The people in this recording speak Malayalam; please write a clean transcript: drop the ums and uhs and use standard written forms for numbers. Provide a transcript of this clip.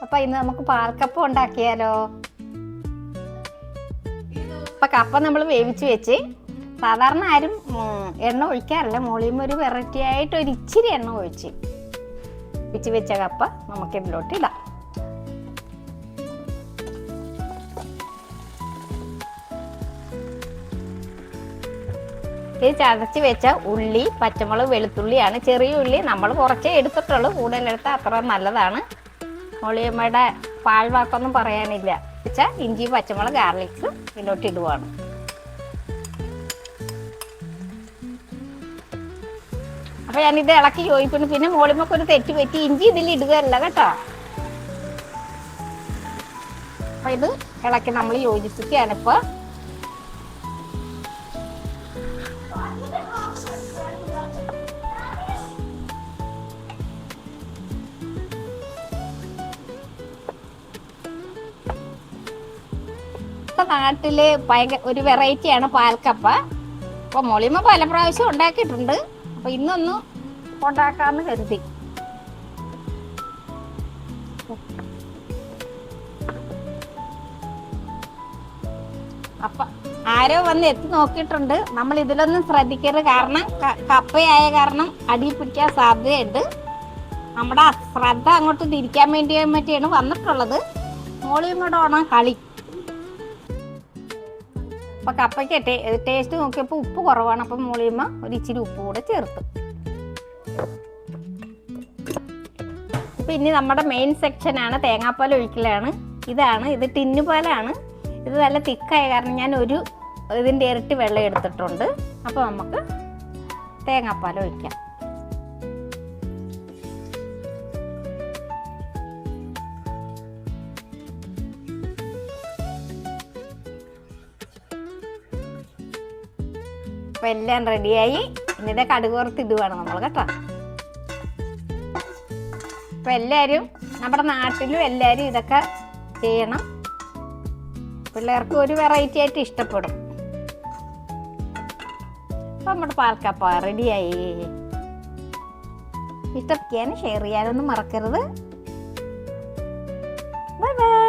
അപ്പം ഇന്ന് നമുക്ക് പാൽക്കപ്പ ഉണ്ടാക്കിയാലോ? അപ്പം കപ്പ നമ്മൾ വേവിച്ച് വെച്ച് സാധാരണ ആരും എണ്ണ ഒഴിക്കാറില്ല. മോളിയും ഒരു വെറൈറ്റി ആയിട്ട് ഒരു ഇച്ചിരി എണ്ണ ഒഴിച്ച് വെച്ച കപ്പ നമുക്കിതിലോട്ട് ഇടാം. ഇത് ചതച്ച് വെച്ച ഉള്ളി, പച്ചമുളക്, വെളുത്തുള്ളിയാണ്. ചെറിയ ഉള്ളി നമ്മൾ കുറച്ചേ എടുത്തിട്ടുള്ളൂ, കൂടുതലെടുത്താൽ അത്ര നല്ലതാണ്. മോളിയമ്മയുടെ പാഴ്വാക്കൊന്നും പറയാനില്ല. വെച്ചാൽ ഇഞ്ചി, പച്ചമുളക്, ഗാർലിക്സ് ഇതിലോട്ട് ഇടുവാണ്. അപ്പോൾ ഞാനിത് ഇളക്കി യോജിപ്പിക്കുന്നു. പിന്നെ മോളിമ്മക്ക് ഒരു തെറ്റ് പറ്റി, ഇഞ്ചി ഇതിൽ ഇടുകയല്ല കേട്ടോ. അപ്പം ഇത് ഇളക്കി നമ്മൾ യോജിപ്പിക്കുകയാണിപ്പോൾ. നാട്ടില് ഒരു വെറൈറ്റിയാണ് പാൽക്കപ്പ. അപ്പോൾ മോളിമ്മ പല പ്രാവശ്യം ഉണ്ടാക്കിയിട്ടുണ്ട്. അപ്പോൾ ഇന്നൊന്ന് ഉണ്ടാക്കാമെന്ന് കരുതി. അപ്പം ആരോ വന്ന് എത്തി നോക്കിയിട്ടുണ്ട്. നമ്മൾ ഇതിലൊന്നും ശ്രദ്ധിക്കരുത്, കാരണം കപ്പയായ കാരണം അടി പിടിക്കാൻ സാധ്യതയുണ്ട്. നമ്മുടെ ശ്രദ്ധ അങ്ങോട്ട് തിരിക്കാൻ വേണ്ടിയാണ് വന്നിട്ടുള്ളത്. മോളിയും കൂടെ ഓണം കളി. അപ്പം കപ്പയ്ക്ക് ടേസ്റ്റ് നോക്കിയപ്പോൾ ഉപ്പ് കുറവാണ്. അപ്പം മോളിയമ്മ ഒരു ഇച്ചിരി ഉപ്പ് കൂടെ ചേർത്ത്. അപ്പം ഇനി നമ്മുടെ മെയിൻ സെക്ഷനാണ് തേങ്ങാപ്പാൽ ഒഴിക്കലാണ്. ഇത് ടിന്നുപാലാണ്. ഇത് നല്ല തിക്കായ കാരണം ഞാൻ ഇതിൻ്റെ ഇരട്ടി വെള്ളം എടുത്തിട്ടുണ്ട്. അപ്പോൾ നമുക്ക് തേങ്ങാപ്പാൽ ഒഴിക്കാം. അപ്പം എല്ലാം റെഡിയായി. ഇനിയുടെ കടുക് വറുത്ത് ഇടുവാണ് നമ്മൾ കേട്ടോ. അപ്പം എല്ലാവരും നമ്മുടെ നാട്ടിലും എല്ലാവരും ഇതൊക്കെ ചെയ്യണം. പിള്ളേർക്ക് ഒരു വെറൈറ്റി ആയിട്ട് ഇഷ്ടപ്പെടും. അപ്പം നമ്മുടെ പാൽക്കപ്പ റെഡിയായി. ഇഷ്ടപ്പെടാനും ഷെയർ ചെയ്യാനൊന്നും മറക്കരുത്. Bye bye.